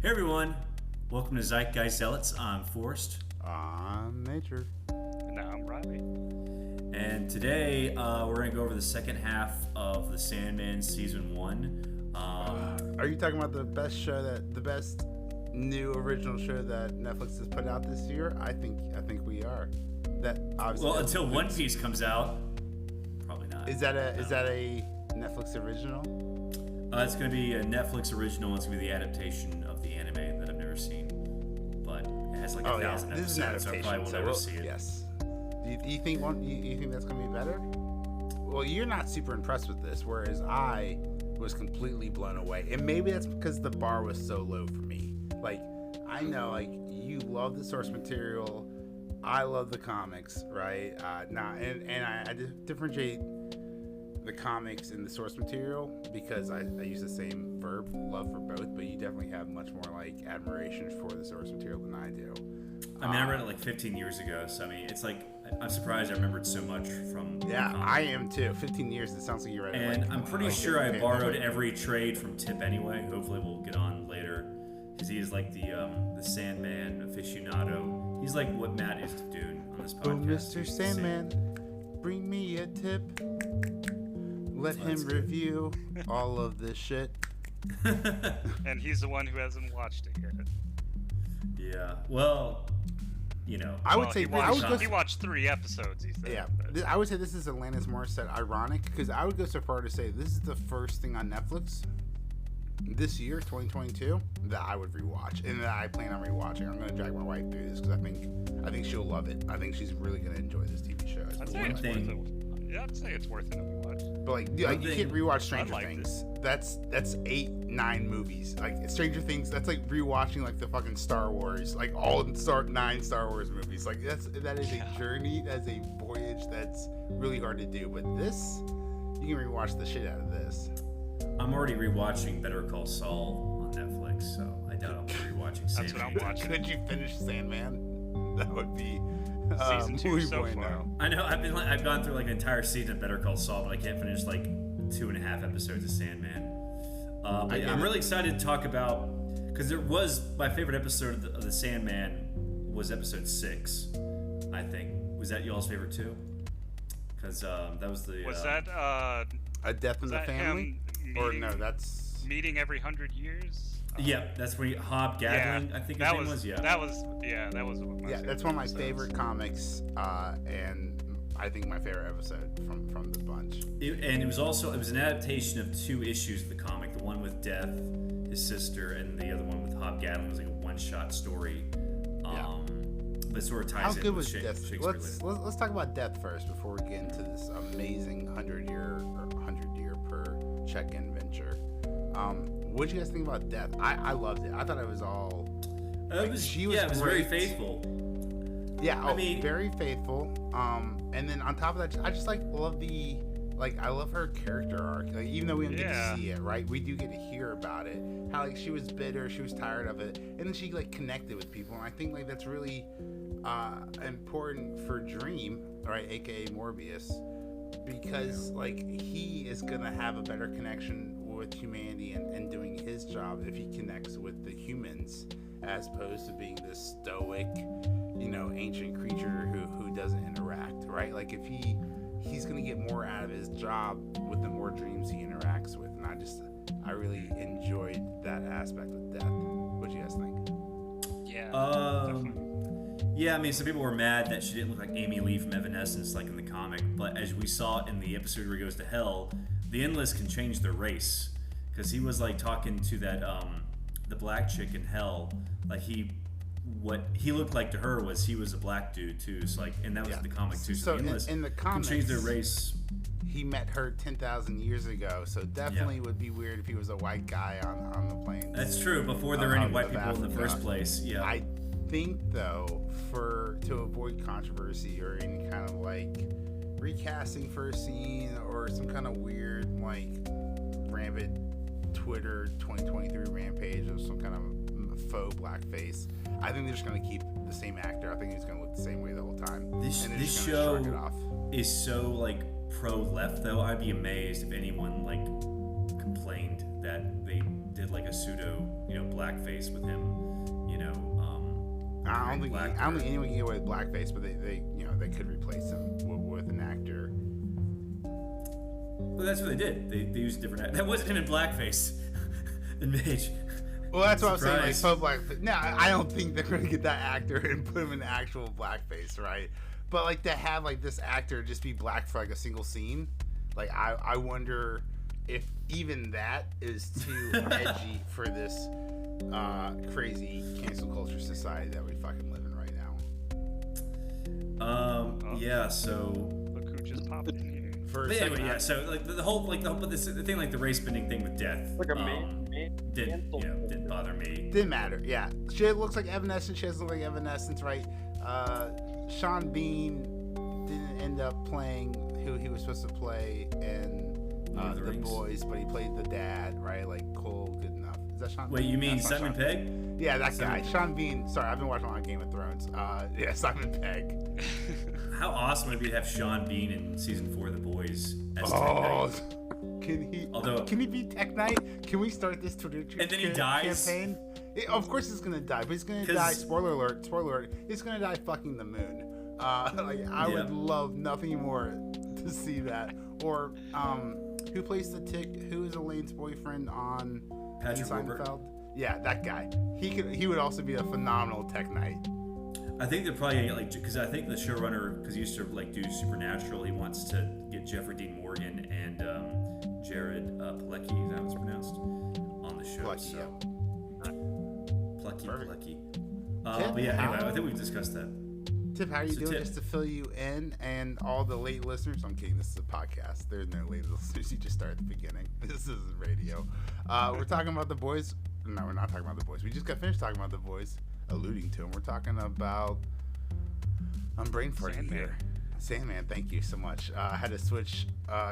Hey everyone, welcome to Zeitgeist Zealots. I'm Forrest. I'm Nature. And now I'm Riley. And today we're going to go over the second half of the Sandman Season 1. Are you talking about the best new original show that Netflix has put out this year? I think we are. That obviously. Well, until One Piece comes out, probably not. Is that a Netflix original? It's going to be a Netflix original. It's going to be the adaptation of the anime that I've never seen, but it has like 1,000 episodes, so I probably will never see it. Yes. Do you think you think that's going to be better? Well, you're not super impressed with this, whereas I was completely blown away, and maybe that's because the bar was so low for me. Like, I know, like, you love the source material, I love the comics, right? I differentiate the comics and the source material because I use the same verb, love for both, but you definitely have much more like admiration for the source material than I do. I mean, I read it like 15 years ago, so I mean, it's like, I'm surprised I remembered so much from. Yeah, I am too. 15 years, it sounds like you read it. And I'm pretty sure I borrowed every trade from Tip anyway. Hopefully we'll get on later, because he is like the Sandman aficionado. He's like what Matt is to Dune on this podcast. Oh, Mr. Sandman, bring me a tip. Let him review all of this shit. And he's the one who hasn't watched it yet. Yeah, well, you know. I would say he watched 3 episodes, he said. Yeah, I would say this is Alanis Morissette ironic, because I would go so far to say this is the first thing on Netflix this year, 2022, that I would rewatch, and that I plan on rewatching. I'm going to drag my wife through this because I think she'll love it. I think she's really going to enjoy this TV show. I'd say it's worth it to watch. But like you can't rewatch Stranger Things. That's 8-9 movies. Like Stranger Things, that's like rewatching like the fucking Star Wars, like all 9 Star Wars movies. Like that is a journey, that's a voyage that's really hard to do. But this, you can rewatch the shit out of this. I'm already rewatching Better Call Saul on Netflix, so I doubt I'll be rewatching Sandman. That's what I'm watching. Could you finish Sandman? That would be season 2 so far. I know I've gone through like an entire season of Better Call Saul, but I can't finish like 2.5 episodes of Sandman. I'm really excited to talk about, because there was my favorite episode of the Sandman was episode 6. I think was that y'all's favorite too? Because that was the that A Death in the Family? Or no, that's meeting every 100 years. Yeah, that's where Hob Gadling, I think his name was. Yeah, that was one. That's one of my favorite comics, and I think my favorite episode from the bunch. It was an adaptation of 2 issues of the comic. The one with Death, his sister, and the other one with Hob Gadling was like a one-shot story. But sort of ties How in good with was Death? Let's talk about Death first before we get into this amazing 100-year per check-in venture. What did you guys think about Death? I loved it. I thought it was all. It was very faithful. Yeah, very faithful. And then on top of that, I just love I love her character arc. Like, even though we don't get to see it, right? We do get to hear about it. How like she was bitter, she was tired of it, and then she like connected with people. And I think like that's really important for Dream, right? AKA Morbius, because like he is gonna have a better connection with humanity and doing his job if he connects with the humans, as opposed to being this stoic, ancient creature who doesn't interact, right? Like if he's gonna get more out of his job with the more dreams he interacts with, and I really enjoyed that aspect of Death. What do you guys think? Yeah, I mean, some people were mad that she didn't look like Amy Lee from Evanescence like in the comic, but as we saw in the episode where he goes to hell, the Endless can change their race, because he was like talking to that the black chick in hell, like what he looked like to her was he was a black dude too, so like, and that was the comic too. So the Endless in the comics, can change their race. He met her 10,000 years ago, so definitely would be weird if he was a white guy on the plane. That's true. Before there were any white people in the first place, yeah. I think though, to avoid controversy or any kind of like recasting for a scene or some kind of weird like rampant Twitter 2023 rampage of some kind of faux blackface, I think they're just going to keep the same actor. I think he's going to look the same way the whole time. This show is so like pro-left though. I'd be amazed if anyone like complained that that they did like a pseudo, blackface with him, I don't think anyone can get away with blackface, but they could replace him with an actor. Well, that's what they did. They used different. That wasn't him in blackface. In Mage. Well, that's what I'm saying. Like, so blackface. No, I don't think they're gonna get that actor and put him in actual blackface, right? But like to have like this actor just be black for like a single scene, like I wonder if even that is too edgy for this crazy cancel culture society that we fucking live in right now. Yeah. So look who just popped in here. Anyway, yeah. So like the whole the thing like the race bending thing with death. Like a didn't bother me. Didn't matter. Yeah, she looks like Evanescence. She doesn't look like Evanescence, right? Sean Bean didn't end up playing who he was supposed to play in The Boys, but he played the dad, right? Like Cole Goodenough. Is that Sean? Wait, you mean Simon Pegg? Yeah, that guy. Sean Bean. Sorry, I've been watching a lot of Game of Thrones. Yeah, Simon Pegg. How awesome would it be to have Sean Bean in season 4 of The Boys as Tech Knight? Can he be Tech Knight? Can we start this Twitter and then he dies? Campaign? Of course he's gonna die, but he's gonna die. Spoiler alert! He's gonna die fucking the moon. I would love nothing more to see that. Or who plays the Tick? Who is Elaine's boyfriend on Seinfeld? Yeah, that guy. He would also be a phenomenal Tech Knight. I think they're probably because I think the showrunner, because he used to do Supernatural, he wants to get Jeffrey Dean Morgan and Jared Plecki, is that how it's pronounced, on the show. Plecki. But yeah, anyway, I think we've discussed that. Tip, how are you doing? Just to fill you in and all the late listeners. I'm kidding. This is a podcast. There's no late listeners. You just start at the beginning. This is radio. We're talking about The Boys. No, we're not talking about The Boys. We just got finished talking about The Boys. Alluding to him. We're talking about I'm brain farting here. Sandman, thank you so much. I had to switch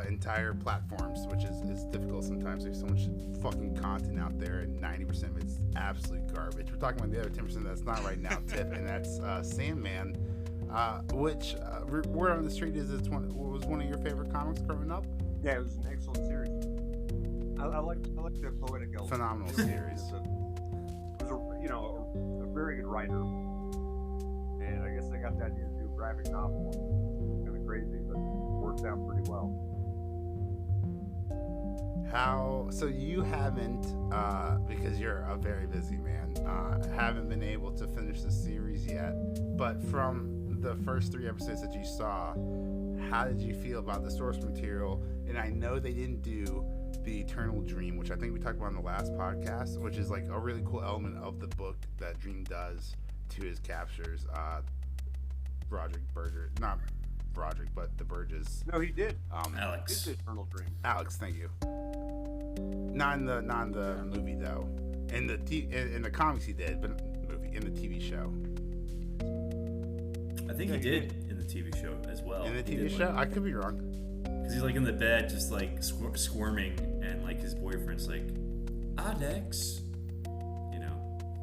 entire platforms, which is difficult sometimes. There's so much fucking content out there, and 90% of it's absolute garbage. We're talking about the other 10% that's not right now, Tip, and that's Sandman, which word on the street is was one of your favorite comics growing up. Yeah, it was an excellent series. I like the poetic element. Phenomenal series. It was a very good writer, and I guess they got the idea to do a graphic novel. It's kind of crazy, but it worked out pretty well. So you haven't, because you're a very busy man, haven't been able to finish the series yet, but from the first 3 episodes that you saw, how did you feel about the source material? And I know they didn't do the Eternal Dream, which I think we talked about in the last podcast, which is like a really cool element of the book that Dream does to his captures. Roderick Berger, not Roderick, but the Burgess. No, he did. Alex. He did Eternal Dream. Alex, thank you. Not in the movie though. In the comics he did, but in the TV show. I think he did in the TV show as well. In the TV show, I could be wrong. Because he's like in the bed, just like squirming, and like his boyfriend's like, Alex,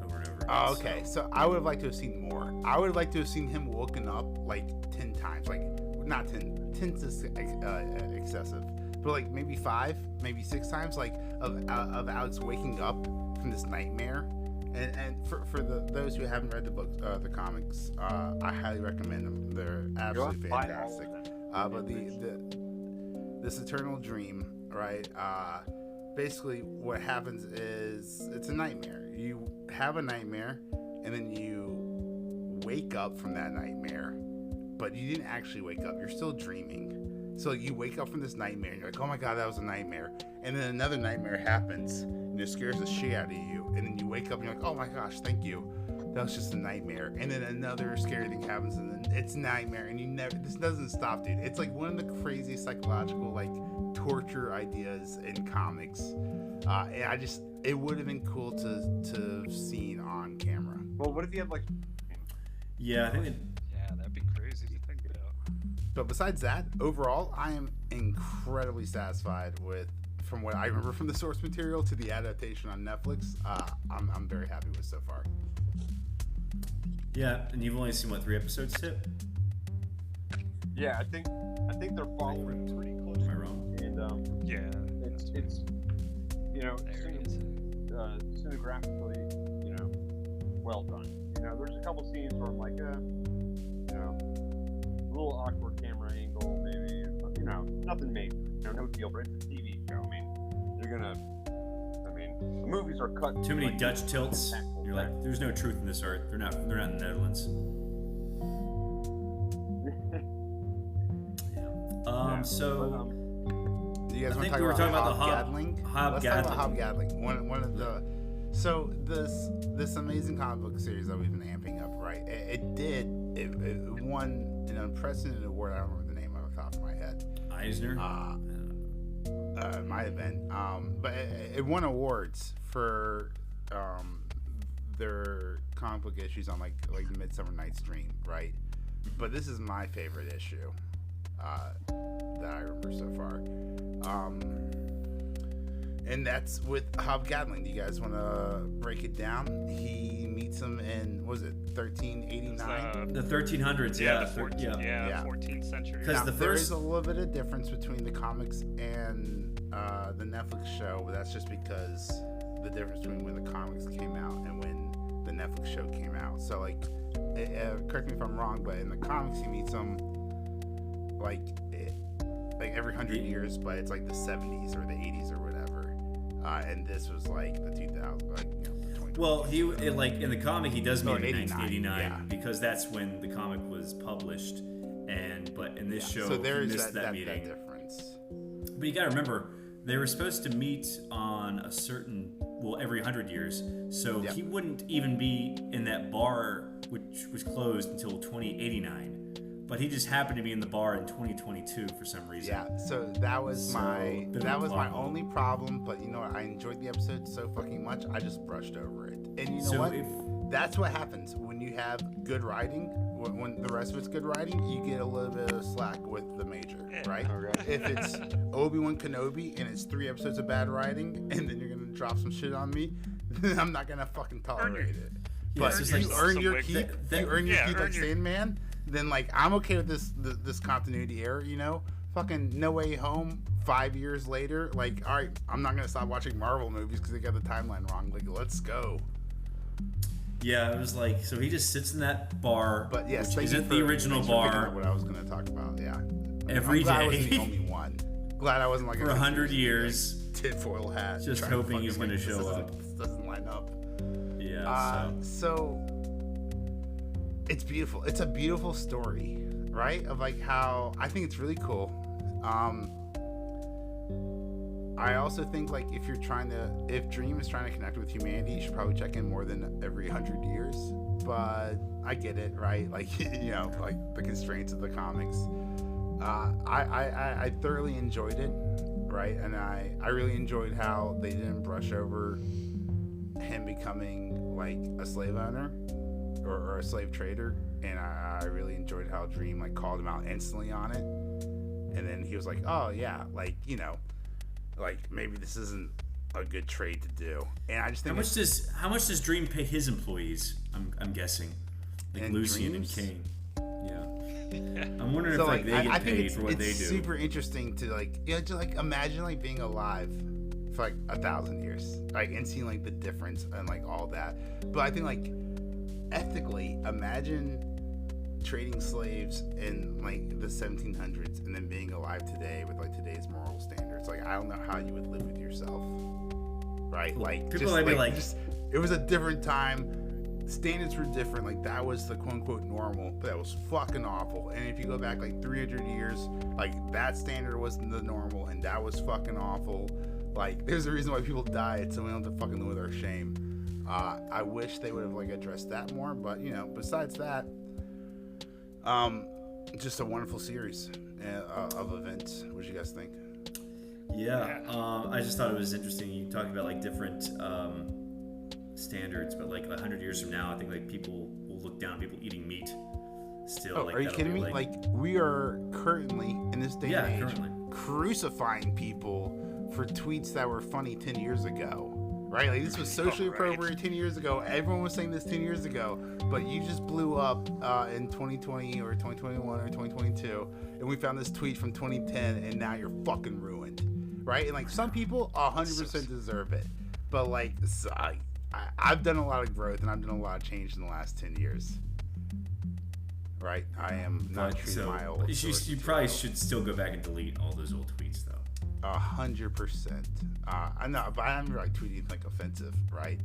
over and over. Oh, okay. So I would have liked to have seen more. I would have liked to have seen him woken up like 10 times, like not 10. 10's excessive, but like maybe 5, maybe 6 times, like of Alex waking up from this nightmare. And for those who haven't read the book, the comics, I highly recommend them. They're absolutely fantastic. But this Eternal Dream, right? Basically, what happens is it's a nightmare. You have a nightmare, and then you wake up from that nightmare, but you didn't actually wake up. You're still dreaming. So you wake up from this nightmare, and you're like, oh my God, that was a nightmare. And then another nightmare happens, and it scares the shit out of you. And then you wake up, and you're like, oh my gosh, thank you. That was just a nightmare. And then another scary thing happens, and then it's a nightmare, and this doesn't stop, dude. It's like one of the crazy psychological, like, torture ideas in comics. And it would have been cool to have seen on camera. Well, what if you have, like... Yeah, I think that'd be crazy to think about. But besides that, overall, I am incredibly satisfied with, from what I remember from the source material to the adaptation on Netflix. I'm very happy with so far. Yeah, and you've only seen 3 episodes, Tip? Yeah, I think they're following pretty close. Am I wrong? And yeah, it's Scenographically, well done. There's a couple scenes where I'm like, a little awkward camera angle, maybe, but, nothing major, no deal. But it's a TV show. I mean, the movies are cut. Too many Dutch tilts. You're like, there's no truth in this earth. They're not in the Netherlands. So. Do you guys want to talk about Hobgadling? Let's talk about Hobgadling. One of the. So this amazing comic book series that we've been amping up, right? It won an unprecedented award. I don't remember the name off the top of my head. Eisner. Might have been. But it won awards for their comic book issues on like the Midsummer Night's Dream, right? But this is my favorite issue that I remember so far. And that's with Hobgadling. Do you guys want to break it down? He meets him in, what was it, 1389? The 1300s, yeah. The 14th century. Because there is a little bit of difference between the comics and the Netflix show, but that's just because the difference between when the comics came out and when the Netflix show came out. So, correct me if I'm wrong, but in the comics he meets him like every 100 years, but it's like the 70s or the 80s or whatever. And this was like the 2000s, Well, in the comic he does meet in 1989 because that's when the comic was published, but in this show so there he is missed that meeting. That difference. But you got to remember, they were supposed to meet on every 100 years, so he wouldn't even be in that bar which was closed until 2089. But he just happened to be in the bar in 2022 for some reason. Yeah, so that was my only problem. But you know what? I enjoyed the episode so fucking much, I just brushed over it. And you know what? That's what happens when you have good writing. When the rest of it's good writing, you get a little bit of slack with the major, right? If it's Obi-Wan Kenobi and it's 3 episodes of bad writing, and then you're gonna drop some shit on me, then I'm not gonna fucking tolerate it. But if you earn your keep, like Sandman, then I'm okay with this continuity error, Fucking No Way Home 5 years later, all right, I'm not gonna stop watching Marvel movies because they got the timeline wrong. Let's go. Yeah, it was so he just sits in that bar, but yes, which isn't the original bar. What I was gonna talk about, yeah. Every day. I wasn't the only one. Glad I wasn't for 100 years. Tinfoil hat. Just hoping he's gonna show up. This doesn't line up. Yeah. So it's beautiful. It's a beautiful story, right? Of how I think it's really cool. I also think if Dream is trying to connect with humanity, you should probably check in more than every 100 years. But I get it, right? The constraints of the comics. I thoroughly enjoyed it, right? And I really enjoyed how they didn't brush over him becoming a slave owner or a slave trader, and I really enjoyed how Dream called him out instantly on it, and then he was like, oh yeah, maybe this isn't a good trade to do. And I just think how much does Dream pay his employees? I'm guessing Lucian Dreams? And Kane. Yeah. I'm wondering if they get paid for what they do. It's super interesting to imagine being alive for 1,000 years, and seeing the difference and all that. But I think ethically, imagine trading slaves in the 1700s and then being alive today with today's moral standards. I don't know how you would live with yourself, right? People might be it was a different time. Standards were different. That was the quote unquote normal, but that was fucking awful. And if you go back 300 years, that standard wasn't the normal, and that was fucking awful. There's a reason why people died, so we don't have to fucking live with our shame. I wish they would have addressed that more, but besides that, just a wonderful series of events. What do you guys think? Yeah, I just thought it was interesting. You talk about different standards, but 100 years from now, I think people will look down on people eating meat. Still, are you kidding me? We are currently in this day and age crucifying people for tweets that were funny 10 years ago. Right? This was socially appropriate 10 years ago. Everyone was saying this 10 years ago, but you just blew up in 2020 or 2021 or 2022, and we found this tweet from 2010, and now you're fucking ruined. right? And like some people 100% deserve it, but like I've done a lot of growth and I've done a lot of change in the last 10 years. Right, I am not treating my old. You probably should still go back and delete all those old tweets, though. 100%. I know, but I'm like tweeting like offensive, right?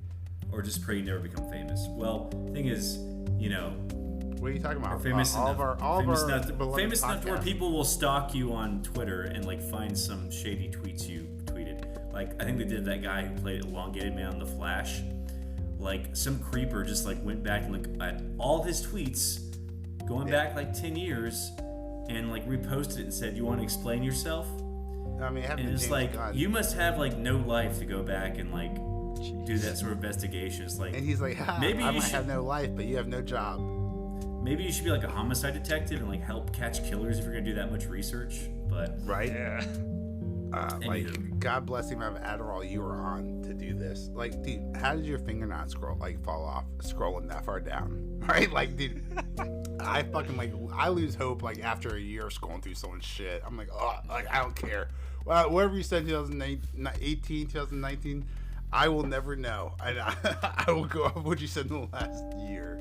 Or just pray you never become famous. Well, thing is, what are you talking about? Famous enough to where people will stalk you on Twitter and like find some shady tweets you tweeted. Like I think they did that guy who played Elongated Man on The Flash. Like some creeper just like went back and looked at all his tweets going back like 10 years and like reposted it and said, "You want to explain yourself?" I mean, and it's like you must have like no life to go back and like do that sort of investigation. It's like, and he's like, maybe I might have no life, but you have no job. Maybe you should be like a homicide detective and like help catch killers if you're gonna do that much research. But right, yeah. Like, God bless the amount of Adderall you were on to do this. Like, dude, how did your finger not fall off scrolling that far down? Right? Like, dude, I fucking I lose hope like after a year of scrolling through someone's shit. I'm like, oh, like I don't care. Well, whatever you said, 2018, 2019, I will never know. I will go off what you said in the last year.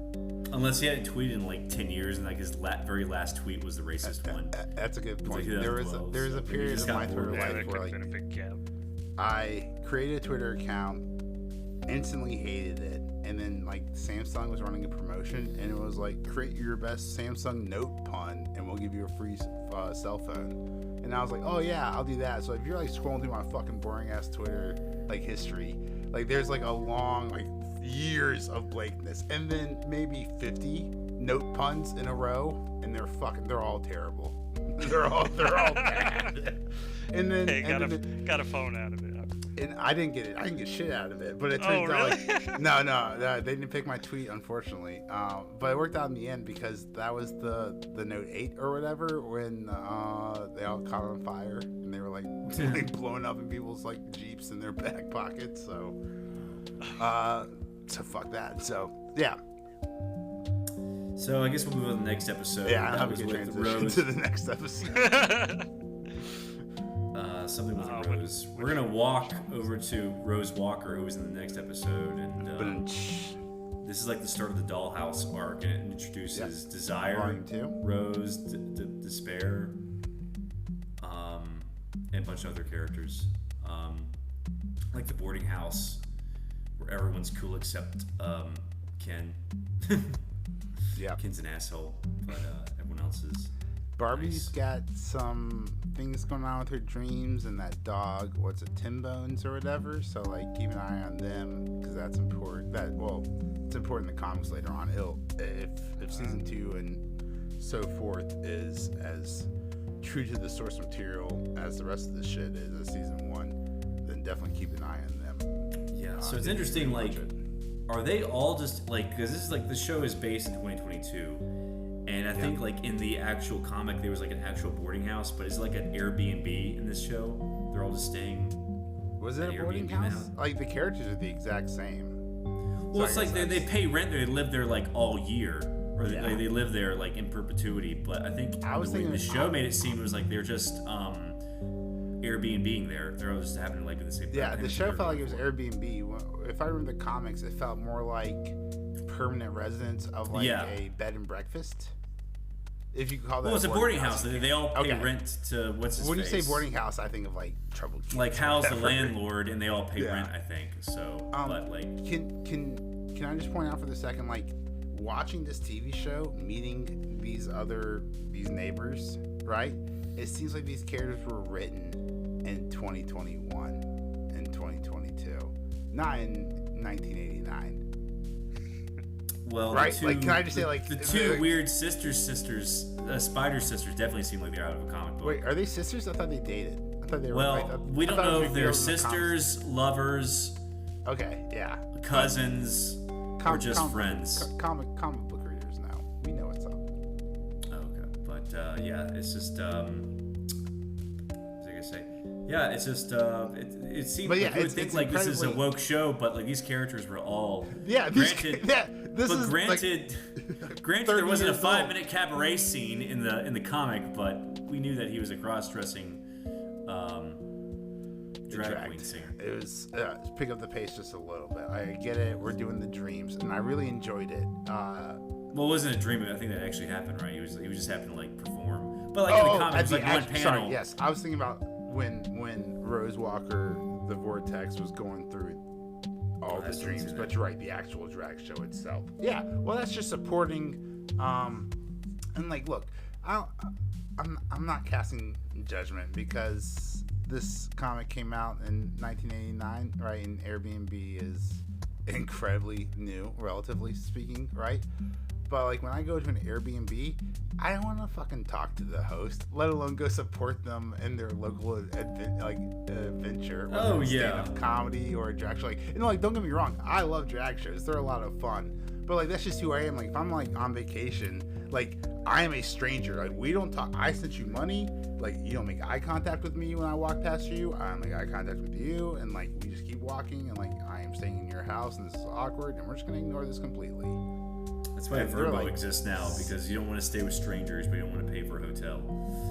Unless he hadn't tweeted in like 10 years, and like his very last tweet was the racist one. That's a good point. Like there was a period of my Twitter life where like I created a Twitter account, instantly hated it, and then like Samsung was running a promotion, and it was like, create your best Samsung Note pun, and we'll give you a free cell phone. And I was like, oh yeah, I'll do that. So if you're like scrolling through my fucking boring ass Twitter like history, like there's like a long like years of blankness, and then maybe 50 note puns in a row, and they're all terrible. they're all bad. And then got a phone out of it. And I didn't get shit out of it, but it turns out like no, they didn't pick my tweet, unfortunately. But it worked out in the end because that was the Note 8 or whatever when they all caught on fire and they were like blowing up in people's like Jeeps in their back pockets. So fuck that. So yeah. So I guess we'll move on to the next episode. Yeah, that was with Rose to the next episode. Something with Rose. We're gonna walk over to Rose Walker, who was in the next episode, and this is like the start of the Dollhouse arc, and it introduces Desire, Volume 2. Rose, Despair, and a bunch of other characters, like the boarding house, where everyone's cool except Ken. Yeah, Ken's an asshole, but everyone else is. Barbie's got some things going on with her dreams, and that dog, what's it, Tim Bones or whatever. So like, keep an eye on them because that's important. It's important in the comics later on. If season 2 and so forth is as true to the source material as the rest of the shit is as season 1, then definitely keep an eye on them. Yeah. So it's interesting. Like, are they all just like, because this is like the show is based in 2022. And I think, like, in the actual comic, there was, like, an actual boarding house, but it's like an Airbnb in this show. They're all just staying. Was it a boarding house? Like, the characters are the exact same. Well, it's like they pay rent there. They live there, like, all year. Or they live there, like, in perpetuity. But I think the show made it seem it was like they're just Airbnb-ing there. They're all just having to, like, do the same thing. Yeah, the show felt like it was Airbnb. If I remember the comics, it felt more like permanent residence of, like, a bed and breakfast. If you call that, it's a boarding house. They all pay rent to what's his face. When you say boarding house, I think of like trouble. Like Hal's the landlord, and they all pay rent. I think so. But like, can I just point out for the second, like, watching this TV show, meeting these neighbors, right? It seems like these characters were written in 2021 and 2022, not in 1989. Well, right? Can I just say, like, the two weird spider sisters definitely seem like they're out of a comic book. Wait, are they sisters? I thought they dated. I thought they were. Well, we don't know if they're sisters, lovers. Okay, yeah. Cousins, or just friends. Comic book readers now. We know what's up. Okay, but yeah, it's just what was I gonna say? Yeah, it's just it seems. But yeah, you would think like this is a woke show, but like these characters were all granted. Granted, there wasn't a 5-minute cabaret scene in the comic, but we knew that he was a cross-dressing drag queen singer. It was pick up the pace just a little bit. I get it. We're doing the dreams, and I really enjoyed it. Well, it wasn't a dream. I think that actually happened, right? He was just happening to like perform. But like in the comics, like one panel. Sorry, yes, I was thinking about when Rose Walker, the Vortex, was going through all the dreams. But you're right, the actual drag show itself. Yeah, well, that's just supporting. And like, look, I'm not casting judgment because this comic came out in 1989, right? And Airbnb is incredibly new, relatively speaking, right? But like when I go to an Airbnb, I don't want to fucking talk to the host, let alone go support them in their local adventure. Oh yeah, stand-up comedy or a drag show. Like, like don't get me wrong, I love drag shows. They're a lot of fun. But like that's just who I am. Like if I'm like on vacation, like I am a stranger. Like we don't talk. I sent you money. Like you don't make eye contact with me when I walk past you. I don't make eye contact with you, and like we just keep walking. And like I am staying in your house, and this is awkward, and we're just gonna ignore this completely. That's why Verbo exists now, because you don't want to stay with strangers, but you don't want to pay for a hotel.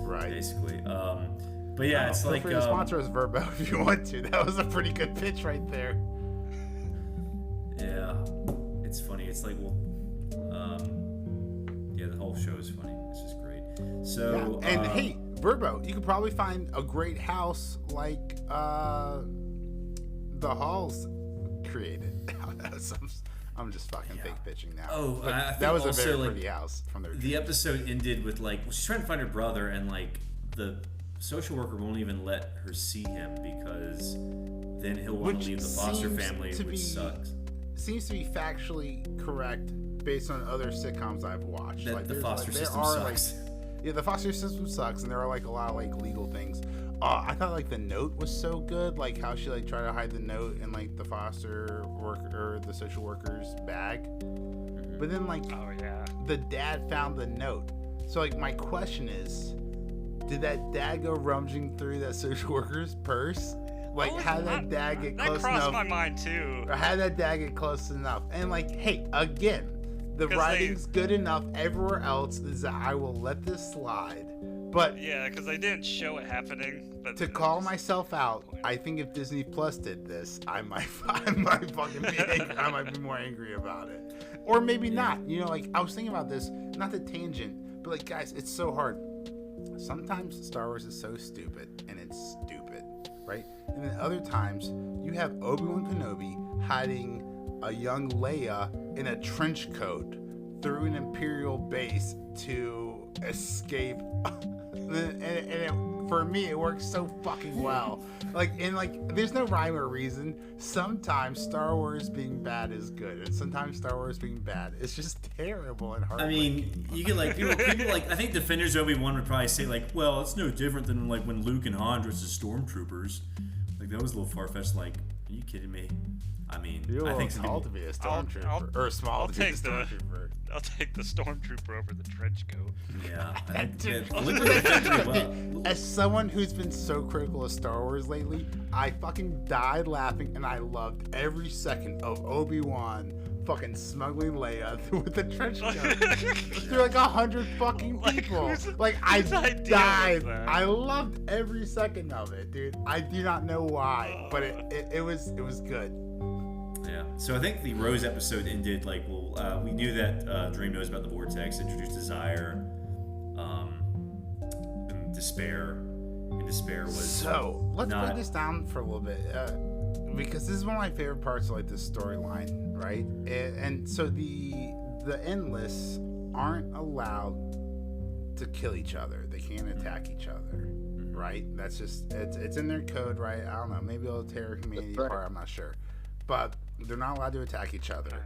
Right. Basically. But yeah, it's like. Feel free to sponsor us, Verbo, if you want to. That was a pretty good pitch right there. Yeah. It's funny. It's like, well, yeah, the whole show is funny. It's just great. So, yeah. And hey, Verbo, you could probably find a great house like the Halls created. I'm just fucking fake pitching now. Oh, I think that was also, a very pretty house from their. The episode ended with like, well, she's trying to find her brother, and like the social worker won't even let her see him because then he'll want to leave the foster family, which sucks. Seems to be factually correct based on other sitcoms I've watched. That like the foster system sucks. Yeah, the foster system sucks, and there are like a lot of like legal things. I thought like the note was so good, like how she like tried to hide the note in like the foster worker or the social worker's bag. But then like the dad found the note. So like my question is, did that dad go rummaging through that social worker's purse? Like how that dad get close enough? That crossed my mind too. Or how that dad get close enough? And like, hey, again, the writing's good enough everywhere else is that I will let this slide. But yeah, because they didn't show it happening. But to call myself out, I think if Disney Plus did this, I might fucking be angry. I might be more angry about it, or maybe not. You know, like I was thinking about this, not the tangent, but like guys, it's so hard. Sometimes Star Wars is so stupid, and it's stupid, right? And then other times you have Obi-Wan Kenobi hiding a young Leia in a trench coat through an Imperial base to escape. And for me, it works so fucking well. There's no rhyme or reason. Sometimes Star Wars being bad is good, and sometimes Star Wars being bad is just terrible and heartbreaking. I mean, you get like people like I think Defenders Obi-Wan would probably say like, well, it's no different than like when Luke and Han dressed as stormtroopers. Like that was a little far-fetched. Like, are you kidding me? I mean, I think tall to be a stormtrooper, or small to be a stormtrooper. I'll take the stormtrooper over the trench coat. Yeah. As someone who's been so critical of Star Wars lately, I fucking died laughing, and I loved every second of Obi-Wan fucking smuggling Leia with the trench coat through like 100 fucking people. I died. I loved every second of it, dude. I do not know why, but it was good. Yeah. So I think the Rose episode ended like, well, we knew that Dream knows about the vortex, introduced desire, and despair. And despair was so. Let's break this down for a little bit, because this is one of my favorite parts of like this storyline, right? And so the Endless aren't allowed to kill each other. They can't attack each other, right? That's just it's in their code, right? I don't know. Maybe it'll tear humanity apart. I'm not sure, but they're not allowed to attack each other.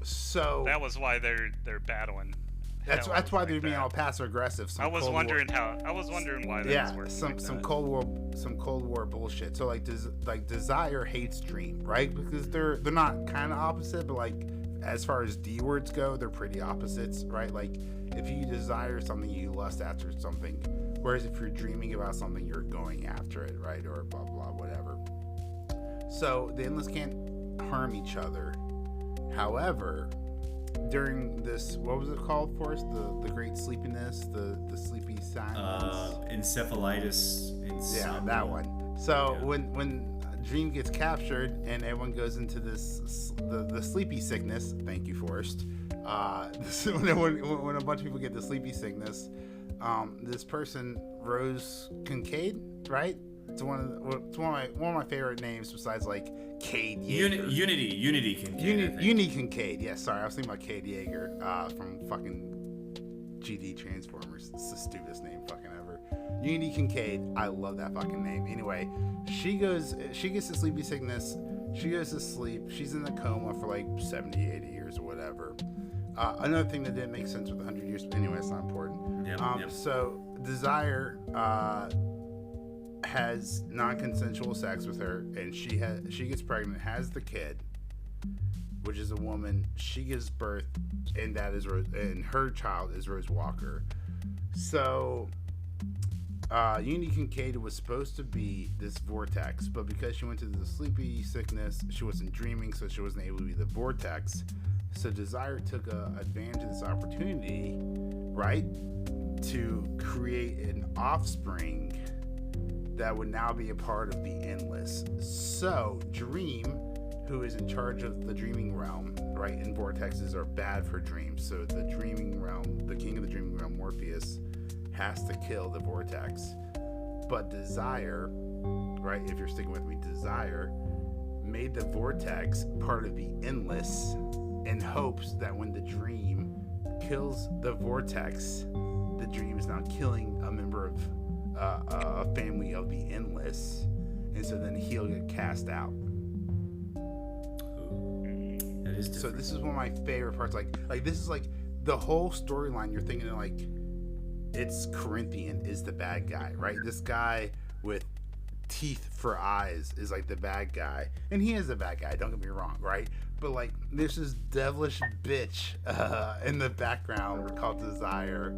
So that was why they're battling. That's why they're being all passive aggressive. I was wondering why that was working. Some Cold War bullshit. So like Desire hates Dream, right? Because they're not kind of opposite, but like as far as D words go, they're pretty opposites, right? Like if you desire something, you lust after something, whereas if you're dreaming about something, you're going after it, right? Or blah blah whatever. So the Endless can't harm each other. However, during this, what was it called for us? The great sleepiness, the sleepy silence. Encephalitis. Yeah, that one. So when Dream gets captured and everyone goes into the sleepy sickness. Thank you, Forrest. When a bunch of people get the sleepy sickness, this person, Rose Kincaid, right? It's one of my favorite names besides like Cade Yeager. Unity Kincaid. Unity Kincaid. Yeah, sorry, I was thinking about Cade Yeager from fucking GD Transformers. It's the stupidest name fucking ever. Unity Kincaid. I love that fucking name. Anyway, she gets the sleepy sickness. She goes to sleep. She's in a coma for like 70, 80 years or whatever. Another thing that didn't make sense with 100 years, but anyway, it's not important. Yep. So Desire has non-consensual sex with her, and she gets pregnant, has the kid, which is a woman. She gives birth, and that is Rose, and her child is Rose Walker. So Unity Kincaid was supposed to be this vortex, but because she went to the sleepy sickness, she wasn't dreaming, so she wasn't able to be the vortex. So Desire took advantage of this opportunity, right, to create an offspring that would now be a part of the Endless. So Dream, who is in charge of the dreaming realm, right, and vortexes are bad for dreams. So the dreaming realm, the king of the dreaming realm, Morpheus, has to kill the vortex. But Desire, right, if you're sticking with me, Desire made the vortex part of the Endless in hopes that when the dream kills the vortex, the dream is now killing a member of a family of the Endless, and so then he'll get cast out. That is different. So this is one of my favorite parts. Like this is like the whole storyline. You're thinking of like, it's Corinthian is the bad guy, right? This guy with teeth for eyes is like the bad guy, and he is the bad guy. Don't get me wrong, right? But like, there's this devilish bitch in the background called Desire,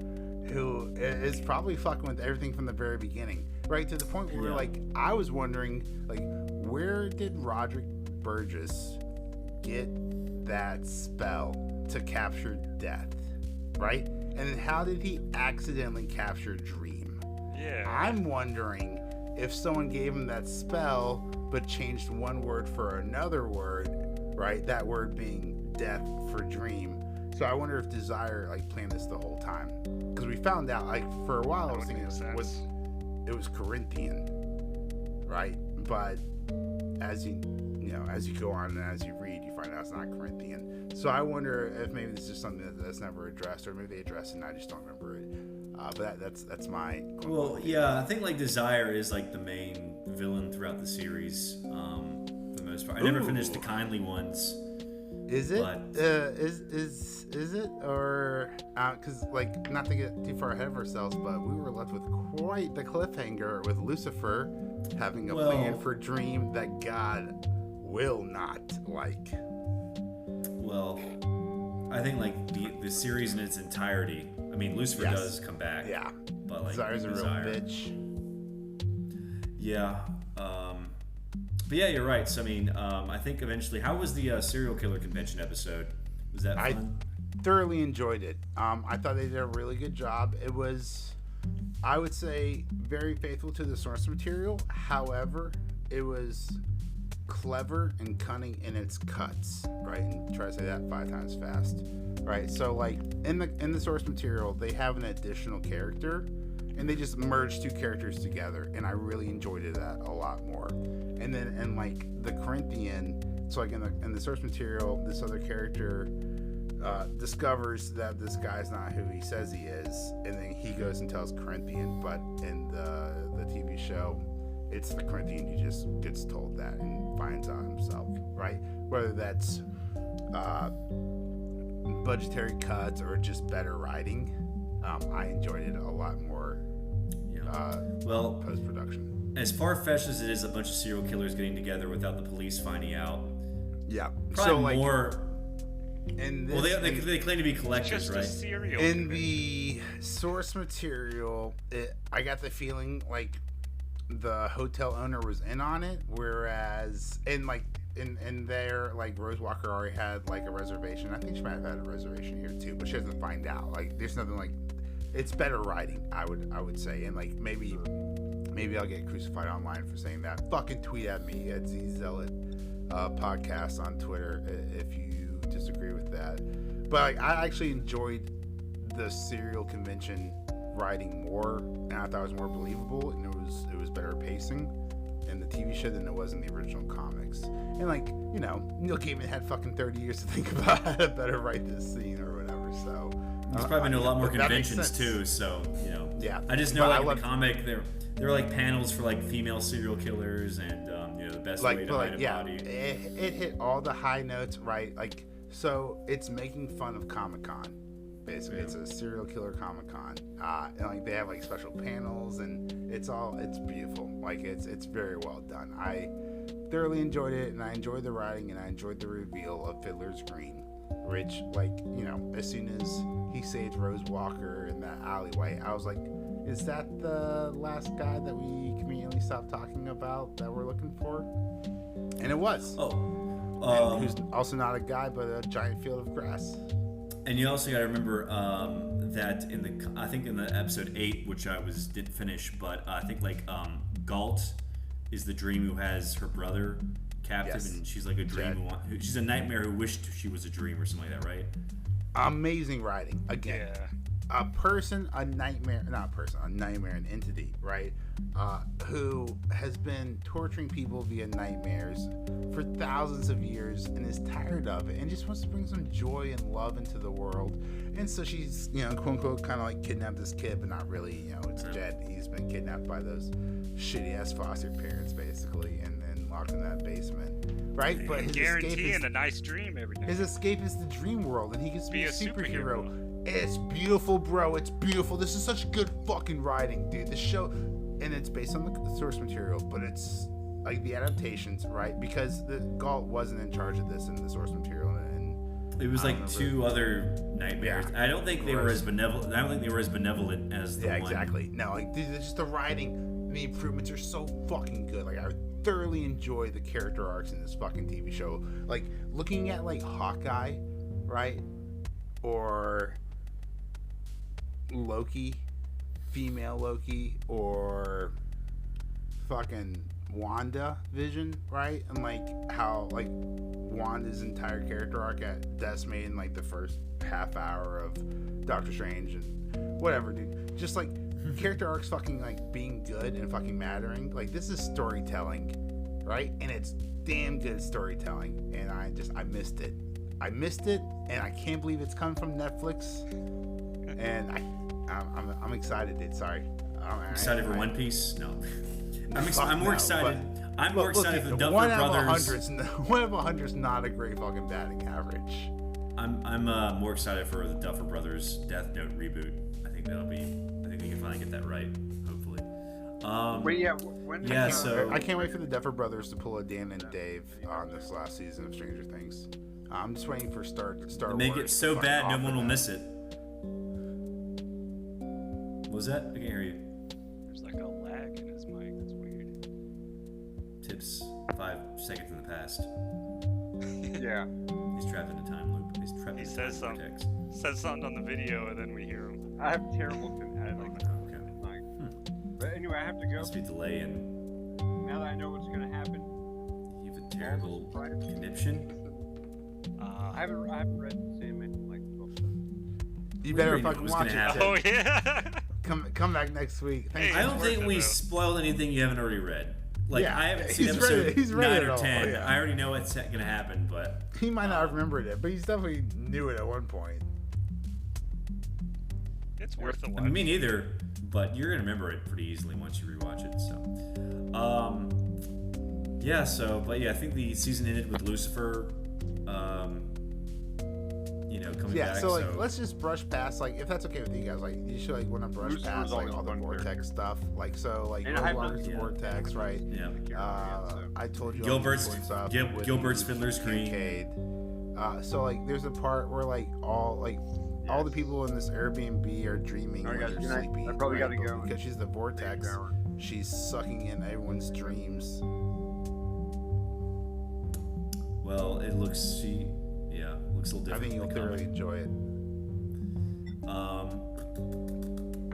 who is probably fucking with everything from the very beginning, right? To the point where like I was wondering, like, where did Roderick Burgess get that spell to capture death, right? And then how did he accidentally capture Dream? Yeah. I'm wondering if someone gave him that spell but changed one word for another word, right? That word being death for Dream. So I wonder if Desire like planned this the whole time, because we found out like for a while I was thinking it was Corinthian, right? But as you go on and as you read, you find out it's not Corinthian. So I wonder if maybe this is something that's never addressed, or maybe they addressed it and I just don't remember it. But that's my. Well, yeah, I think like Desire is like the main villain throughout the series, for the most part. I never finished the Kindly ones. Is it? But... is it? Or because like, not to get too far ahead of ourselves, but we were left with quite the cliffhanger with Lucifer having a plan for Dream that God will not like. Well, I think like the series in its entirety. I mean, Lucifer does come back. Yeah. But like Desire's a real bitch. Yeah. But yeah, you're right. So I mean, I think eventually, how was the serial killer convention episode? Was that fun? I thoroughly enjoyed it. I thought they did a really good job. It was, I would say, very faithful to the source material. However, it was clever and cunning in its cuts, right? And try to say that 5 times fast, right? So like in the source material, they have an additional character, and they just merged 2 characters together, and I really enjoyed that a lot more. And then in like the Corinthian, so like in the source material, this other character discovers that this guy's not who he says he is, and then he goes and tells Corinthian. But in the TV show, it's the Corinthian who just gets told that and finds out himself, right? Whether that's budgetary cuts or just better writing, I enjoyed it a lot more. Well, post-production. As far-fetched as it is, a bunch of serial killers getting together without the police finding out. Yeah. Probably so, like, more. And well, they claim to be collectors, right? In the source material, I got the feeling like the hotel owner was in on it, whereas in there, like, Rose Walker already had like a reservation. I think she might have had a reservation here too, but she doesn't find out. Like, there's nothing like. It's better writing, I would say, and like maybe Maybe I'll get crucified online for saying that. Fucking tweet at me at Zealot podcast on Twitter if you disagree with that. But like, I actually enjoyed the serial convention writing more, and I thought it was more believable, and it was better pacing in the TV show than it was in the original comics. And like, you know, Neil Gaiman had fucking 30 years to think about how to better write this scene or whatever. So he's probably been to a lot more conventions too. So you know, yeah. I just know like in the comic there were like panels for like female serial killers and you know, the best way to hide a body. It hit all the high notes, right? Like, so it's making fun of Comic-Con. Basically, it's a serial killer Comic-Con, and like they have like special panels, and it's beautiful. Like it's very well done. I thoroughly enjoyed it, and I enjoyed the writing, and I enjoyed the reveal of Fiddler's Green, which, like, you know, as soon as he saved Rose Walker in that alleyway, I was like, is that the last guy that we conveniently stopped talking about that we're looking for? And it was. And who's also not a guy, but a giant field of grass. And you also got to remember that I think in the episode 8, which didn't finish, but I think like Galt is the dream who has her brother captive, and she's like a dream she's a nightmare who wished she was a dream or something like that, right? Amazing writing again. Yeah. A nightmare, an entity, right? Who has been torturing people via nightmares for thousands of years and is tired of it and just wants to bring some joy and love into the world. And so she's, you know, quote unquote, kind of like kidnapped this kid, but not really, you know, it's Jed. He's been kidnapped by those shitty ass foster parents, basically, and then locked in that basement, right? But his escape is a nice dream every day. His escape is the dream world, and he gets to be a superhero. It's beautiful, bro. It's beautiful. This is such good fucking writing, dude. The show, and it's based on the source material, but it's like the adaptations, right? Because the Galt wasn't in charge of this in the source material, and it was like two other nightmares. Yeah. I don't think they were as benevolent. I don't think they were as benevolent as the one. Yeah, exactly. No, like dude, just the writing, the improvements are so fucking good. Like I thoroughly enjoy the character arcs in this fucking TV show. Like looking at like Hawkeye, right, or Loki, female Loki, or fucking Wanda Vision, right? And like how like Wanda's entire character arc got decimated in like the first half hour of Doctor Strange and whatever, dude. Just like character arcs fucking like being good and fucking mattering. Like this is storytelling, right? And it's damn good storytelling. And I missed it. And I can't believe it's coming from Netflix. And I'm excited, dude. Sorry. I'm excited for One Piece? No. I'm more excited. I'm more excited for the Duffer Brothers. 1 of 100 is not a great fucking batting average. I'm more excited for the Duffer Brothers Death Note reboot. I think we can finally get that right. Hopefully. So I can't wait for the Duffer Brothers to pull a Dan and Dave on this last season of Stranger Things. I'm just waiting for Star Wars. Make it so bad no one will miss it. What was that? I can't hear you. There's like a lag in his mic. That's weird. Tips 5 seconds in the past. Yeah. He's trapped in a time loop. He's trapped in a time vortex. Says something on the video and then we hear him. I have terrible But anyway, I have to go. Must be delay and now that I know what's gonna happen. You have a terrible conniption. I haven't read Sandman like you better fucking watch it. Oh yeah. Come back next week. I don't think we spoiled anything you haven't already read. Like I haven't seen episode 9 or 10. Yeah. I already know what's gonna happen, but he might not have remembered it, but he's definitely knew it at one point. It's worth the watch. I mean, me neither, but you're gonna remember it pretty easily once you rewatch it. So, I think the season ended with Lucifer. Coming back. So let's just brush past, like, if that's okay with you guys, like, you should like want to brush past like all the vortex stuff, like Rosewater's vortex, right? Yeah. I told you Gilbert's Fiddler's Green. So like, there's a part where like all the people in this Airbnb are dreaming when they're sleepy. I probably gotta go because she's the vortex. She's sucking in everyone's dreams. Well, it looks looks a little different. I think you'll thoroughly enjoy it.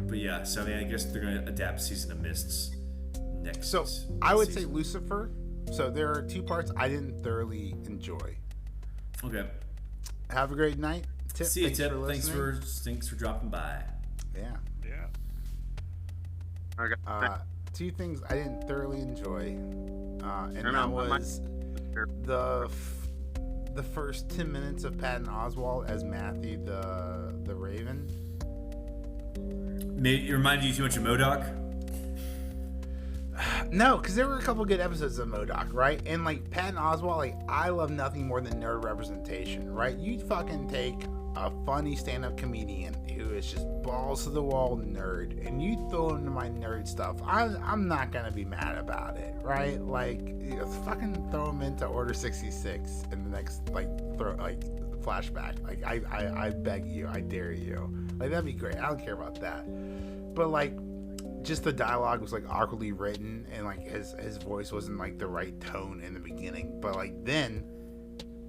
But yeah, so I mean, I guess they're gonna adapt Season of Mists next. So I would say Lucifer. So there are 2 parts I didn't thoroughly enjoy. Okay. Have a great night. Tip, see you, Tip. For Thanks for dropping by. Yeah. Okay. 2 things I didn't thoroughly enjoy, and that was the first 10 minutes of Patton Oswalt as Matthew the Raven. It reminded you too much of MODOK? No, because there were a couple good episodes of MODOK, right? And like Patton Oswalt, like I love nothing more than nerd representation, right? You fucking take a funny stand-up comedian who is just balls to the wall nerd, and you throw him into my nerd stuff. I'm not gonna be mad about it, right? Like, fucking throw him into Order 66 in the next flashback. Like I beg you, I dare you. Like that'd be great. I don't care about that, but like. Just the dialogue was like awkwardly written, and like his voice wasn't like the right tone in the beginning, but like then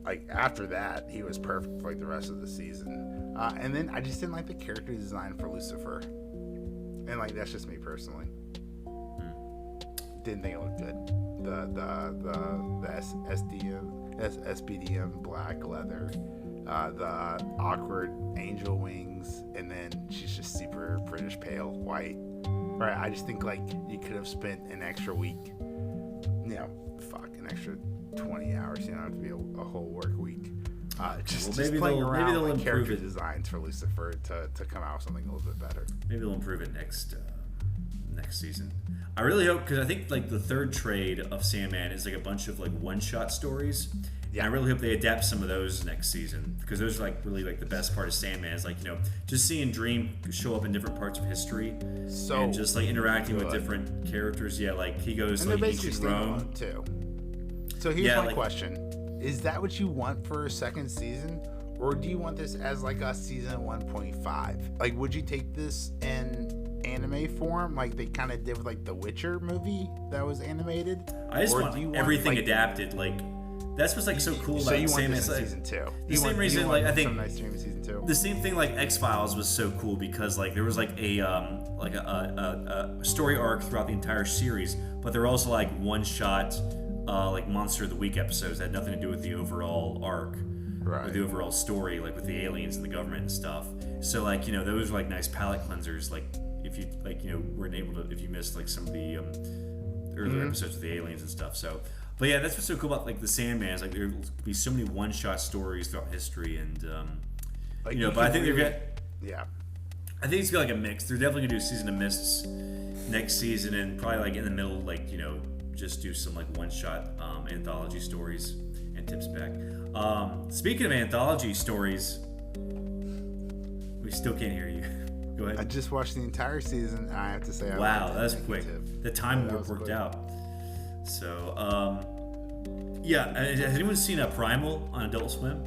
like after that he was perfect for like the rest of the season. And then I just didn't like the character design for Lucifer, and like that's just me personally. Didn't think it looked good. The SBDM black leather, the awkward angel wings, and then she's just super British pale white. Right, I just think like you could have spent an extra week, an extra 20 hours. You don't have to be a whole work week. Just playing around with character designs for Lucifer to come out with something a little bit better. Maybe they'll improve it next season. I really hope, because I think like the 3rd trade of Sandman is like a bunch of like one-shot stories. Yeah, and I really hope they adapt some of those next season, because those are like really like the best part of Sandman is like just seeing Dream show up in different parts of history, and just like interacting with different characters. Yeah, like he goes and like ancient Rome too. So here's my question: is that what you want for a second season, or do you want this as like a season 1.5? Like, would you take this in anime form, like they kind of did with like the Witcher movie that was animated? I just want everything adapted, like. That's what's like so cool about Sandman. It's like season 2. The same reason, like I think some nice dream in season 2. The same thing, like X-Files was so cool because like there was like a story arc throughout the entire series, but there were also like one-shot like Monster of the Week episodes that had nothing to do with the overall arc, or the overall story, like with the aliens and the government and stuff. So like those are like nice palate cleansers. Like if you weren't able to, if you missed like some of the earlier episodes of the aliens and stuff. So. But yeah, that's what's so cool about like the Sandman is like there could be so many one-shot stories throughout history, and but I think they're gonna. Yeah. I think it's gonna be like a mix. They're definitely gonna do Season of Mists next season, and probably like in the middle, like just do some like one-shot anthology stories and tips back. Speaking of anthology stories, we still can't hear you. Go ahead. I just watched the entire season, and I have to say, wow, that was quick. The time warp worked out. So, yeah. Has anyone seen a Primal on Adult Swim?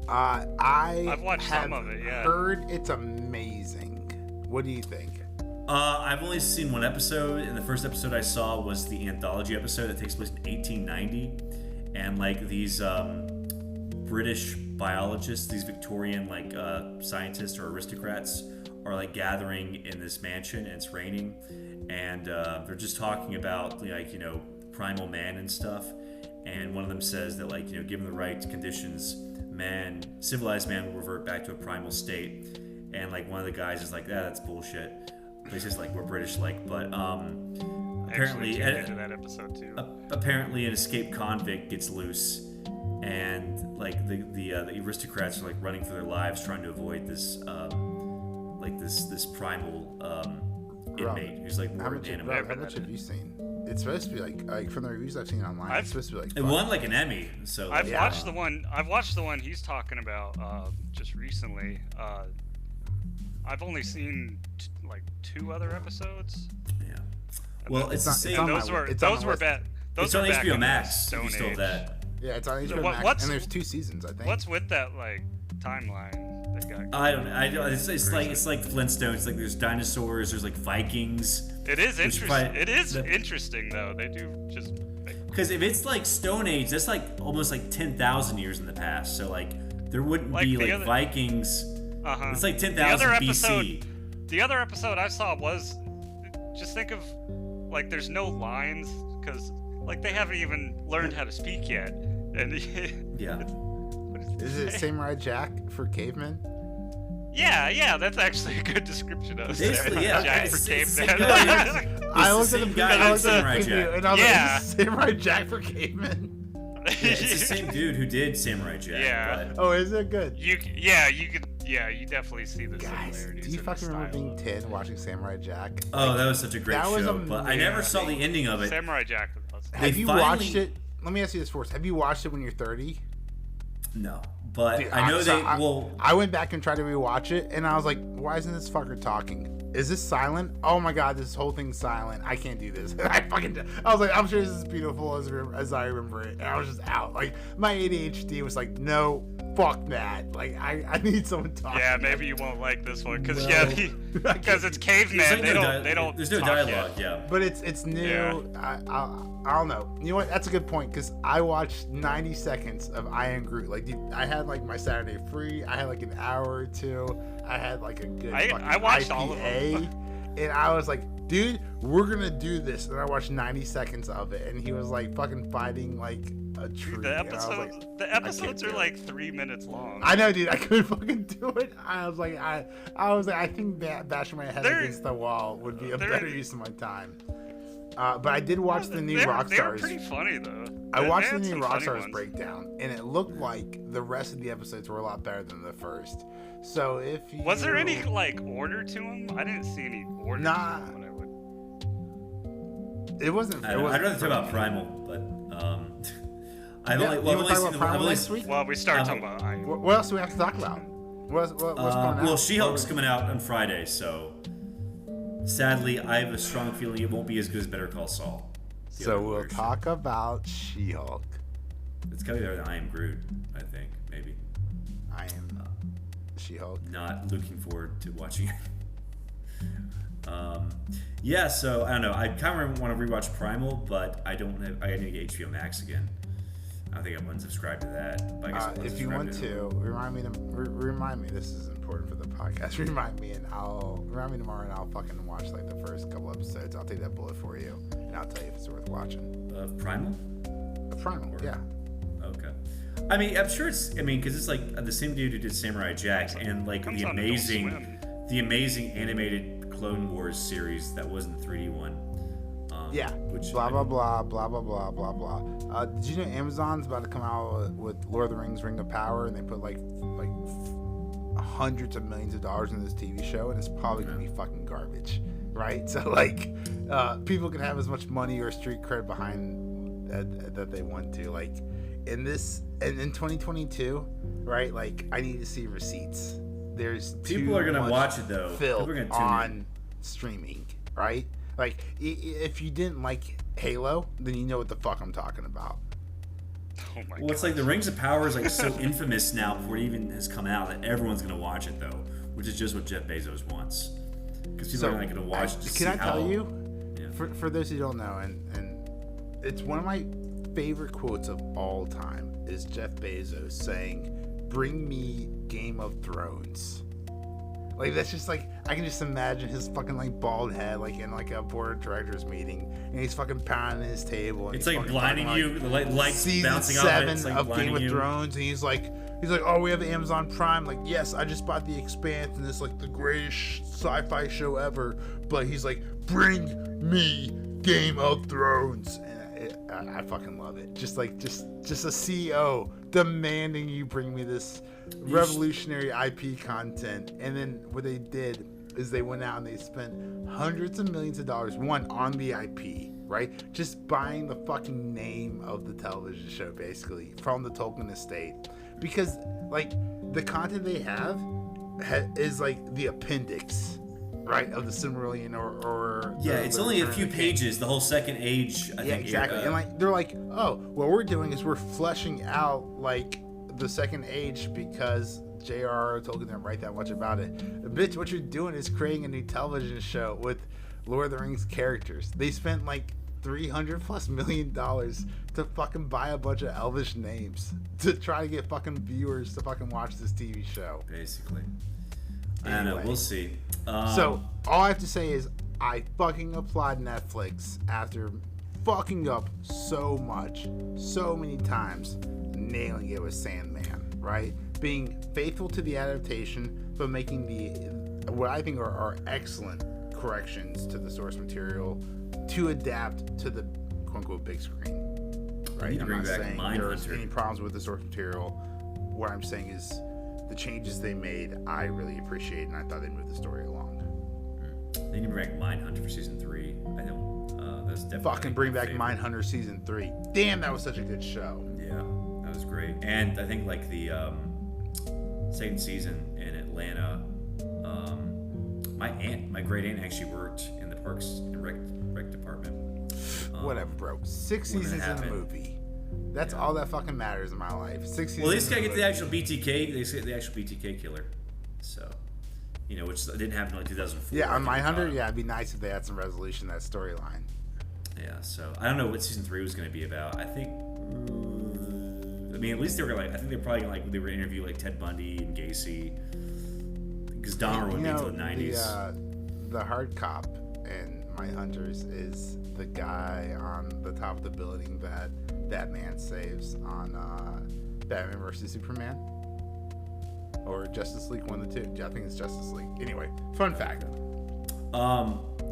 I've watched some of it. Yeah. Heard it's amazing. What do you think? I've only seen one episode, and the first episode I saw was the anthology episode that takes place in 1890, and like these British biologists, these Victorian like scientists or aristocrats, are like gathering in this mansion, and it's raining. And they're just talking about like primal man and stuff, and one of them says that like given the right conditions, civilized man will revert back to a primal state, and like one of the guys is like, that's bullshit. But he's just like, we're British like, but apparently into that episode too. Apparently an escaped convict gets loose, and like the aristocrats are like running for their lives trying to avoid this this primal inmate who's like more an animal. How much have you seen? It's supposed to be like from the reviews I've seen online. It's supposed to be like it won like an Emmy. So I've watched the one. I've watched the one he's talking about just recently. I've only seen like 2 other episodes. Yeah. Well, it's the same. Those were bad. It's on HBO Max. If you still have that. Yeah, it's on HBO Max, and there's 2 seasons, I think. What's with that like timeline? I don't know. It's like Flintstones. Like there's dinosaurs. There's like Vikings. It is interesting. It is interesting though. They do just because if it's like Stone Age, that's like almost like 10,000 years in the past. So like there wouldn't be like Vikings. It's like 10,000 BC. The other episode I saw was just think of like there's no lines because like they haven't even learned how to speak yet. And yeah. Is it Samurai Jack for cavemen? Yeah, that's actually a good description of Basically, Samurai yeah. Jack for cavemen. I looked at the guy video, Samurai Jack. and I was like, is this Samurai Jack for cavemen? Yeah, it's the same dude who did Samurai Jack. Yeah. But... Oh, is it good? You definitely see the Guys, similarities. do you in fucking the remember style. being 10 watching Samurai Jack? Oh, that was such a great that was show. But I never saw the ending of it. Samurai Jack was awesome. Have you watched it? Let me ask you this first. Have you watched it when you're 30? No. But Dude, I know I went back and tried to rewatch it, and I was like, why isn't this fucker talking? Is this silent? Oh my god, this whole thing's silent. I can't do this. I was like, I'm sure this is beautiful as I remember it. And I was just out. Like, my ADHD was like, no, fuck that. Like, I need someone talking. Yeah, maybe you won't like this one because because it's caveman. They don't. There's no dialogue. Yeah. But it's new. Yeah. I don't know. You know what? That's a good point because I watched 90 seconds of I Am Groot. Like, I had like my Saturday free. I had like an hour or two. I had like a good. I watched IPA, all of them. And I was like, dude, we're gonna do this. And I watched 90 seconds of it, and he was like fucking fighting like a tree. The episodes are like 3 minutes long. I know, dude. I couldn't fucking do it. I was like, I think bashing my head against the wall would be a better use of my time. But I did watch the new Rockstars. They were pretty funny though. I watched the new Rockstars breakdown, and it looked like the rest of the episodes were a lot better than the first. So if you... Was there any like order to them? I didn't see any order. Nah. To them when I would... It wasn't. I'd rather talk about Primal, but I've only seen Primal next week. Well, we started talking about. What else do we have to talk about? What's coming out? Well, She-Hulk's coming out on Friday, so sadly, I have a strong feeling it won't be as good as Better Call Saul. So we'll talk about She-Hulk. It's gotta be better than I Am Groot, I think, maybe. I Am She-Hulk. Not looking forward to watching it. Yeah, so I don't know. I kind of want to rewatch Primal, but I don't have. I need to get HBO Max again. I don't think I'm unsubscribed to that. But I guess if you want to, remind me. This is important for the podcast. Remind me tomorrow, and I'll fucking watch like the first couple episodes. I'll take that bullet for you, and I'll tell you if it's worth watching. Primal. Primal, yeah. Okay. I mean, I'm sure it's. I mean, because it's like the same dude who did Samurai Jack and like the amazing animated Clone Wars series that wasn't the 3D one. Yeah. Which blah blah blah blah blah blah blah blah. Did you know Amazon's about to come out with Lord of the Rings: Ring of Power, and they put like hundreds of millions of dollars in this TV show, and it's probably gonna be fucking garbage, right? So like, people can have as much money or street cred behind that they want to. Like, in 2022, right? Like, I need to see receipts. There's people are gonna watch it though. People are gonna on streaming, right? Like, if you didn't like Halo, then you know what the fuck I'm talking about. Oh my god. Well, it's like the Rings of Power is like so infamous now before it even has come out that everyone's gonna watch it though, which is just what Jeff Bezos wants. Because people are not gonna watch. Can I tell you? Yeah. For those who don't know, and it's one of my favorite quotes of all time is Jeff Bezos saying, "Bring me Game of Thrones." Like, that's just like, I can just imagine his fucking like bald head like in like a board of directors meeting, and he's fucking pounding his table. And it's like blinding you, the lights season bouncing 7 off it. It's like of Game of Thrones, and he's like, oh, we have Amazon Prime. Like, yes, I just bought The Expanse, and it's like the greatest sci-fi show ever. But he's like, bring me Game of Thrones, and I fucking love it. Just a CEO demanding you bring me this revolutionary IP content. And then what they did is they went out and they spent hundreds of millions of dollars, on the IP, right? Just buying the fucking name of the television show, basically, from the Tolkien estate. Because, like, the content they have is like the appendix, right, of the Silmarillion or it's only a few pages, the whole Second Age, I think. Exactly. And like, they're like, oh, what we're doing is we're fleshing out like the Second Age because J.R.R. Tolkien didn't write that much about it. Bitch, what you're doing is creating a new television show with Lord of the Rings characters. They spent like $300+ million to fucking buy a bunch of Elvish names to try to get fucking viewers to fucking watch this TV show. Basically. Anyway. I don't know. We'll see. So all I have to say is I fucking applaud Netflix after fucking up so much, so many times, nailing it with Sandman, right? Being faithful to the adaptation, but making what I think are excellent corrections to the source material to adapt to the quote-unquote big screen. Right? I'm not saying there's any problems with the source material. What I'm saying is the changes they made, I really appreciate, and I thought they moved the story along. They need to bring back Mindhunter for season 3. I know that's definitely fucking bring back Mindhunter season 3. Damn, that was such a good show. Yeah, that was great. And I think like the second season in Atlanta, my great aunt actually worked in the Parks and Rec department. Whatever, bro. 6 seasons in a movie. That's all that fucking matters in my life. 6 seasons. Well, at least gotta get the actual BTK. They say the actual BTK killer. So, which didn't happen until 2004. Yeah, on Mindhunter, it'd be nice if they had some resolution to that storyline. Yeah, so I don't know what season 3 was going to be about. I think, at least they were I think they're probably they were going to interview Ted Bundy and Gacy, because Dahmer would be until the 90s. The hard cop in Mindhunters is the guy on the top of the building that Batman saves on Batman vs Superman. Or Justice League, one of the two. Yeah, I think it's Justice League. Anyway, fun fact.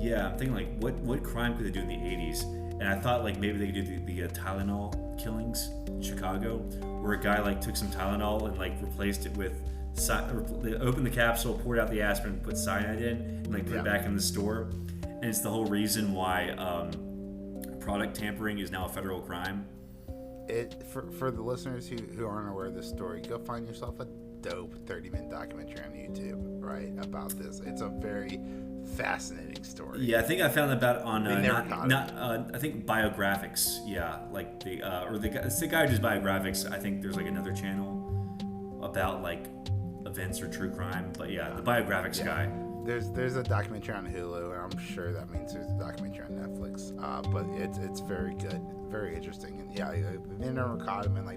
Yeah, I'm thinking what crime could they do in the 80s? And I thought maybe they could do the Tylenol killings in Chicago, where a guy took some Tylenol and replaced it with they opened the capsule, poured out the aspirin, put cyanide in, and put it back in the store. And it's the whole reason why product tampering is now a federal crime. For the listeners who aren't aware of this story, go find yourself a dope 30-minute documentary on YouTube, right, about this. It's a very fascinating story. Yeah, I think I found about on I think Biographics. Yeah, it's the guy who does Biographics. I think there's another channel about events or true crime. But yeah, the Biographics guy. There's a documentary on Hulu, and I'm sure that means there's a documentary on Netflix. But it's very good, very interesting, and they never caught him, and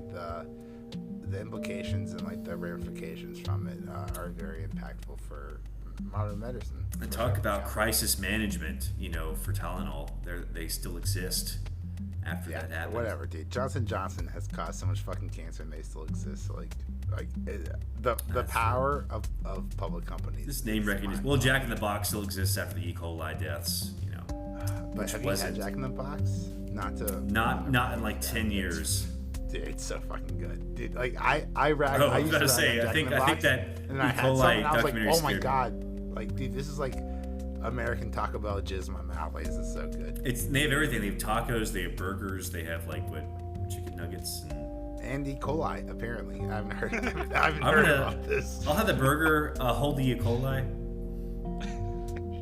the implications and the ramifications from it are very impactful for modern medicine. And talk about crisis management, for Tylenol. They still exist after that happened. Whatever, dude. Johnson & Johnson has caused so much fucking cancer, and they still exist. The power of public companies. This name recognition. Well, Jack in the Box still exists after the E. coli deaths. But have you had Jack in the Box? Not in 10 years. Dude, it's so fucking good, dude. I rag. I used to say. I think that and I had some, and I was like, oh my god, dude, this is American Taco Bell jizz in my mouth. This is so good. They have everything. They have tacos. They have burgers. They have chicken nuggets and E. coli. Apparently, I haven't heard about this. I'll have the burger. Hold the E. coli.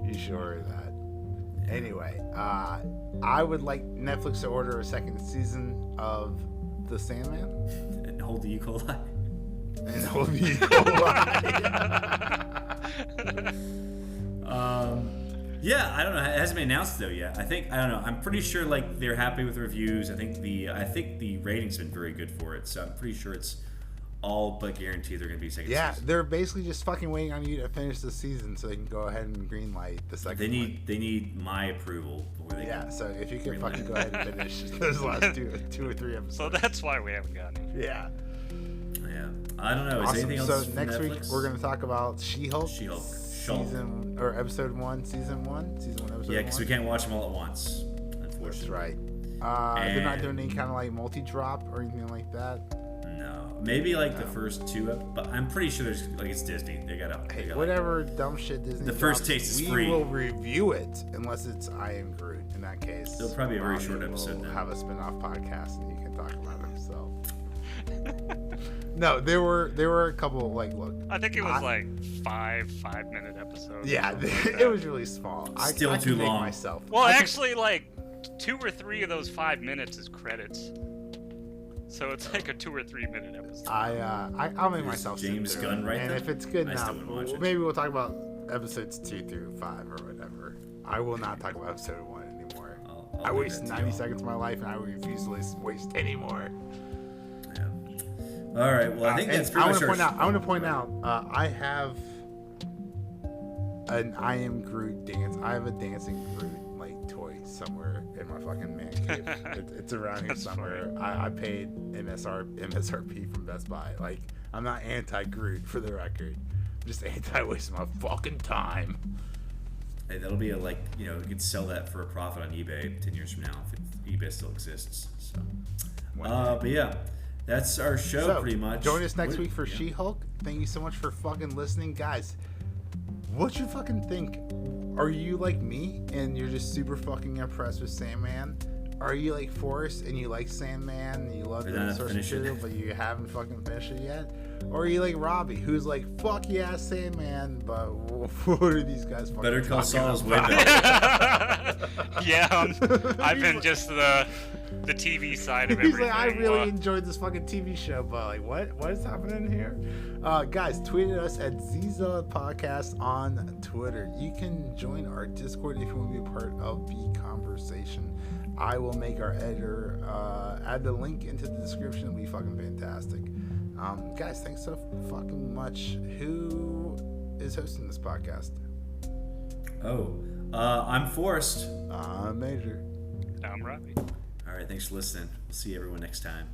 You sure of that? Yeah. Anyway, I would like Netflix to order a second season of The Sandman. And hold the E. coli. And hold the E. coli. Yeah, I don't know. It hasn't been announced though yet. I don't know. I'm pretty sure they're happy with the reviews. I think the ratings have been very good for it. So I'm pretty sure it's all but guaranteed they're going to be second season. They're basically just fucking waiting on you to finish the season so they can go ahead and greenlight the second. They need my approval before they. Yeah, so if you can fucking go ahead and finish those last two or three episodes. So that's why we haven't gotten it. Yeah. Yeah. I don't know. Is awesome. anything else So next Netflix? week we're going to talk about She-Hulk. She-Hulk. Episode 1, season 1, episode 1. Yeah, because we can't watch them all at once, unfortunately. That's right. They're not doing any kind of multi-drop or anything like that. No, maybe the first two, but I'm pretty sure there's it's Disney. They got whatever dumb shit Disney. The first taste is free. We will review it unless it's I Am Groot. In that case, it'll probably be a very short episode. We'll have a spin-off podcast and you can talk about it. So. No, there were a couple look. I think it was 5-minute episodes. Yeah, it was really small. Still too long. Myself. Well, actually, 2 or 3 of those 5 minutes is credits. So it's a 2 or 3 minute episode. I'll make myself James Gunn right and there? If it's good I enough, maybe we'll talk about episodes 2 through 5 or whatever. I will not talk about episode 1 anymore. I wasted 90 seconds of my life, and I refuse to waste any more. All right. Well, I think that's pretty much. I want to point out. I have an I Am Groot dance. I have a dancing Groot like toy somewhere in my fucking man cave. It's around here somewhere. I paid MSRP from Best Buy. Like, I'm not anti Groot for the record. I'm just anti wasting my fucking time. Hey, that'll be you could sell that for a profit on eBay 10 years from now if eBay still exists. So, but yeah, that's our show pretty much. Join us next week for She-Hulk. Thank you so much for fucking listening, guys. What you fucking think? Are you like me and you're just super fucking impressed with Sandman? Are you like Forrest and you like Sandman and you love the source material but you haven't fucking finished it yet? Or are you like Robbie who's like, fuck yeah, Sandman, but what are these guys fucking Better Call Saul's way better. Yeah, I've been just the TV side of everything. He's like, I really enjoyed this fucking TV show, but like, what is happening here? Guys, tweet at us at Ziza Podcast on Twitter. You can join our Discord if you want to be a part of the conversation. I will make our editor add the link into the description. It'll be fucking fantastic. Guys, thanks so fucking much. Who is hosting this podcast? I'm Forrest. I'm Major. I'm Robbie. All right, thanks for listening. We'll see everyone next time.